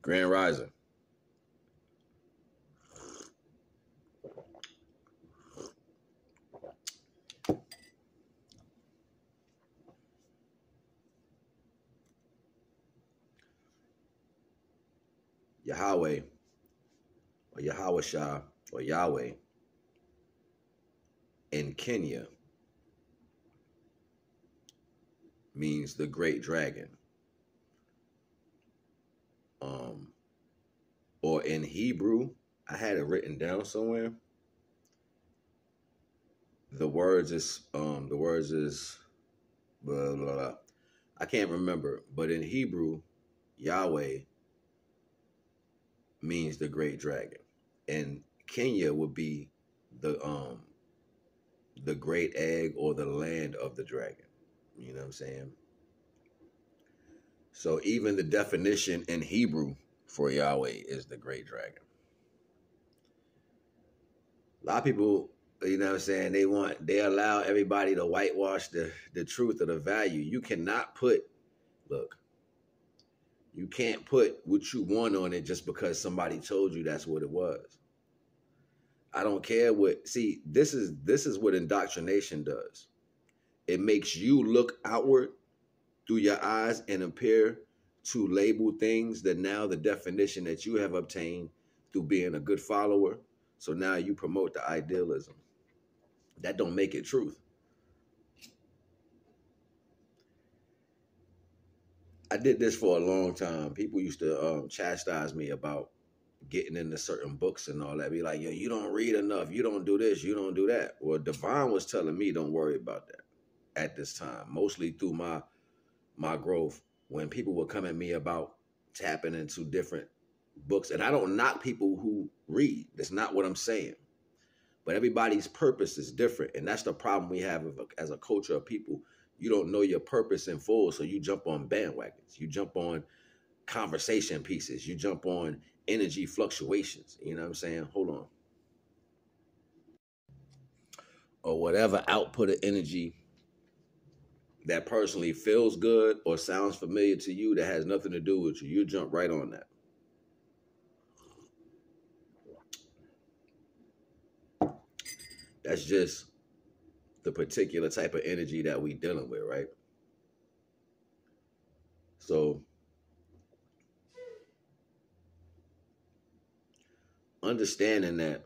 Grand Rising. Yahweh, or Yahweh or Yahweh in Kenya means the great dragon. Or in Hebrew, I had it written down somewhere. The words is blah, blah, blah. I can't remember, but in Hebrew, Yahweh means the great dragon, and Kenya would be the great egg or the land of the dragon. You know what I'm saying? So even the definition in Hebrew for Yahweh is the great dragon. A lot of people, you know what I'm saying, they allow everybody to whitewash the truth or the value. You cannot you can't put what you want on it just because somebody told you that's what it was. I don't care this is what indoctrination does. It makes you look outward through your eyes and appear to label things that now the definition that you have obtained through being a good follower. So now you promote the idealism. That don't make it truth. I did this for a long time. People used to chastise me about getting into certain books and all that. Be like, yo, you don't read enough. You don't do this. You don't do that. Well, Divine was telling me don't worry about that at this time, mostly through my growth, when people would come at me about tapping into different books. And I don't knock people who read. That's not what I'm saying. But everybody's purpose is different. And that's the problem we have as a culture of people. You don't know your purpose in full, so you jump on bandwagons. You jump on conversation pieces. You jump on energy fluctuations. You know what I'm saying? Hold on. Or whatever output of energy that personally feels good or sounds familiar to you that has nothing to do with you. You jump right on that. That's just the particular type of energy that we dealing with, right? So understanding that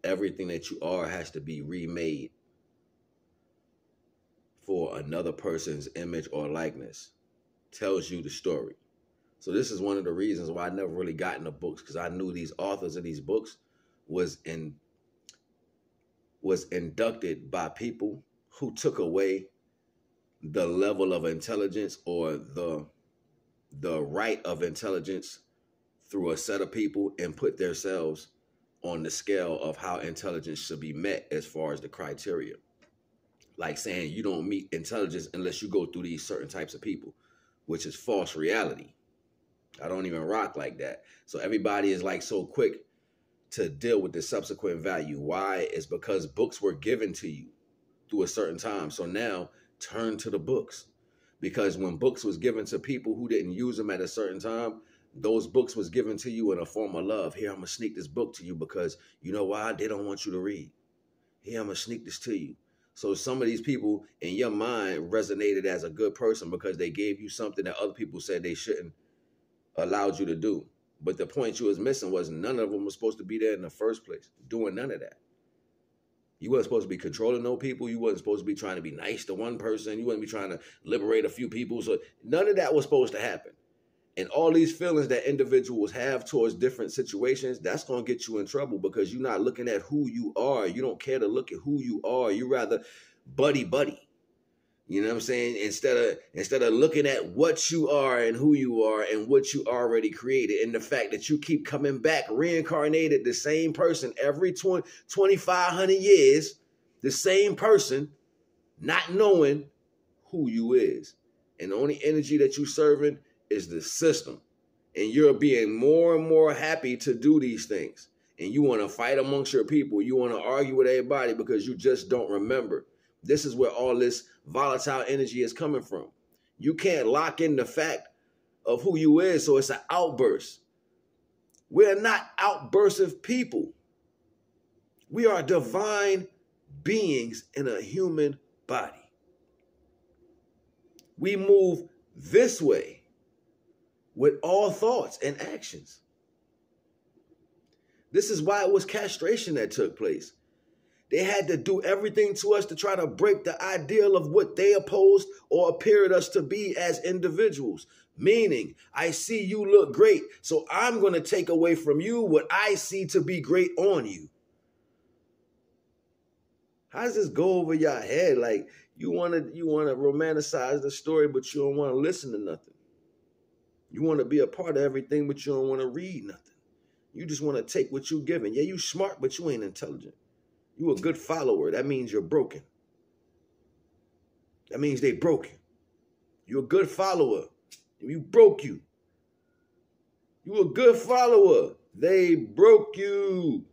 everything that you are has to be remade for another person's image or likeness tells you the story. So this is one of the reasons why I never really got into books, because I knew these authors of these books was inducted by people who took away the level of intelligence or the right of intelligence through a set of people and put themselves on the scale of how intelligence should be met as far as the criteria. Like saying you don't meet intelligence unless you go through these certain types of people, which is false reality. I don't even rock like that. So everybody is like so quick to deal with the subsequent value. Why? It's because books were given to you through a certain time. So now turn to the books. Because when books was given to people who didn't use them at a certain time, those books was given to you in a form of love. Here, I'm going to sneak this book to you because you know why? They don't want you to read. Here, I'm going to sneak this to you. So some of these people in your mind resonated as a good person because they gave you something that other people said they shouldn't allowed you to do. But the point you was missing was none of them was supposed to be there in the first place, doing none of that. You wasn't supposed to be controlling no people. You wasn't supposed to be trying to be nice to one person. You wasn't be trying to liberate a few people. So none of that was supposed to happen. And all these feelings that individuals have towards different situations, that's going to get you in trouble because you're not looking at who you are. You don't care to look at who you are. You rather buddy. You know what I'm saying? Instead of looking at what you are and who you are and what you already created and the fact that you keep coming back reincarnated, the same person every 2,500 years, the same person, not knowing who you is. And the only energy that you serving is the system. And you're being more and more happy to do these things. And you want to fight amongst your people. You want to argue with everybody because you just don't remember. This is where all this volatile energy is coming from. You can't lock in the fact of who you is, so it's an outburst. We're not outbursive people. We are divine beings in a human body. We move this way with all thoughts and actions. This is why it was castration that took place. They had to do everything to us to try to break the ideal of what they opposed or appeared us to be as individuals. Meaning, I see you look great, so I'm going to take away from you what I see to be great on you. How does this go over your head? Like you want to romanticize the story, but you don't want to listen to nothing. You want to be a part of everything, but you don't want to read nothing. You just want to take what you're given. Yeah, you smart, but you ain't intelligent. You a good follower. That means you're broken. That means they broken. You're a good follower. You broke you. You a good follower. They broke you.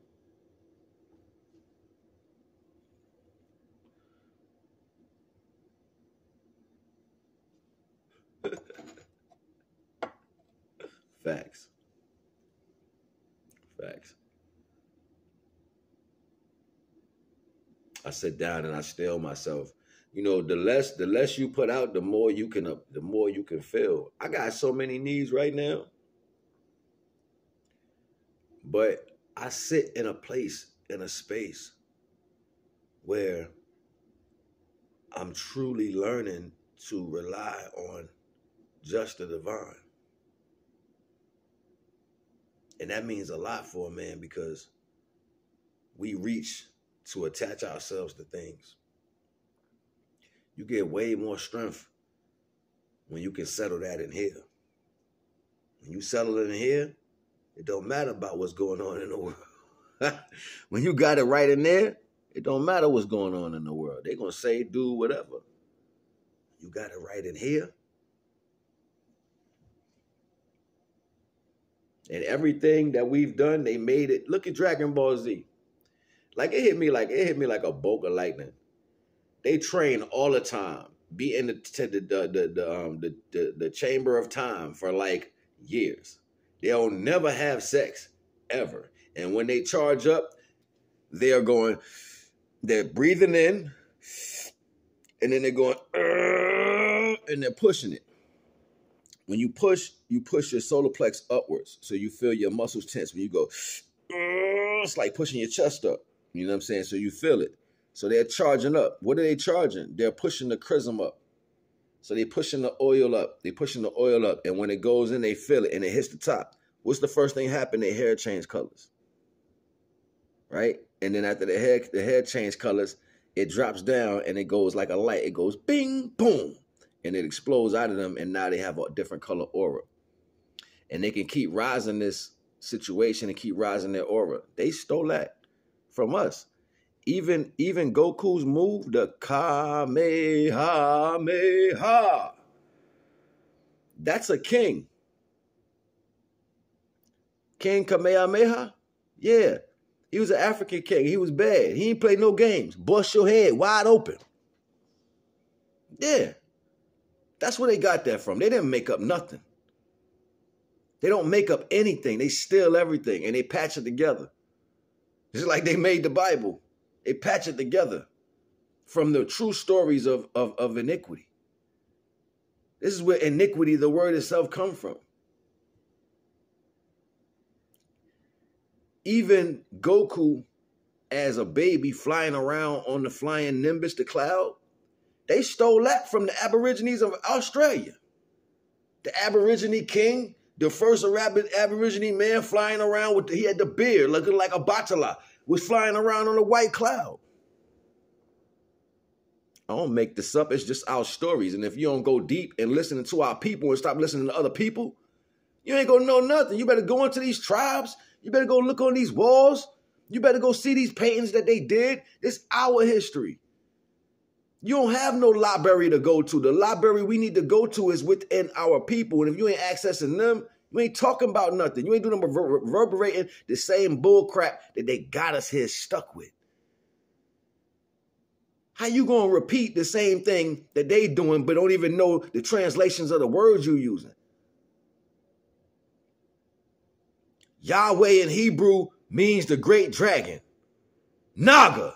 Facts. Facts. I sit down and I still myself. You know, the less you put out, the more you can feel. I got so many needs right now. But I sit in a space where I'm truly learning to rely on just the divine. And that means a lot for a man because we reach to attach ourselves to things. You get way more strength when you can settle that in here. When you settle it in here, it don't matter about what's going on in the world. When you got it right in there, it don't matter what's going on in the world. They're going to say, do whatever. You got it right in here. And everything that we've done, they made it. Look at Dragon Ball Z. Like it hit me like a bolt of lightning. They train all the time, be in the chamber of time for like years. They'll never have sex ever. And when they charge up, they're breathing in, and then they're going, and they're pushing it. When you push your solar plex upwards. So you feel your muscles tense. When you go, it's like pushing your chest up. You know what I'm saying? So you feel it. So they're charging up. What are they charging? They're pushing the chrism up. So they're pushing the oil up. They're pushing the oil up. And when it goes in, they feel it and it hits the top. What's the first thing happen? Their hair change colors. Right? And then after the hair change colors, it drops down and it goes like a light. It goes bing, boom. And it explodes out of them, and now they have a different color aura. And they can keep rising this situation and keep rising their aura. They stole that from us. Even Goku's move, the Kamehameha. That's a king. King Kamehameha? Yeah. He was an African king. He was bad. He ain't play no games. Bust your head wide open. Yeah. That's where they got that from. They didn't make up nothing. They don't make up anything. They steal everything and they patch it together. Just like they made the Bible. They patch it together from the true stories of iniquity. This is where iniquity, the word itself, come from. Even Goku, as a baby flying around on the flying Nimbus, the cloud, they stole that from the Aborigines of Australia. The Aborigine king, the first Aborigine man flying around he had the beard looking like a Batala, was flying around on a white cloud. I don't make this up. It's just our stories. And if you don't go deep and listen to our people and stop listening to other people, you ain't gonna know nothing. You better go into these tribes. You better go look on these walls. You better go see these paintings that they did. It's our history. You don't have no library to go to. The library we need to go to is within our people. And if you ain't accessing them, you ain't talking about nothing. You ain't doing them reverberating the same bull crap that they got us here stuck with. How you gonna repeat the same thing that they doing, but don't even know the translations of the words you using? Yahweh in Hebrew means the great dragon. Naga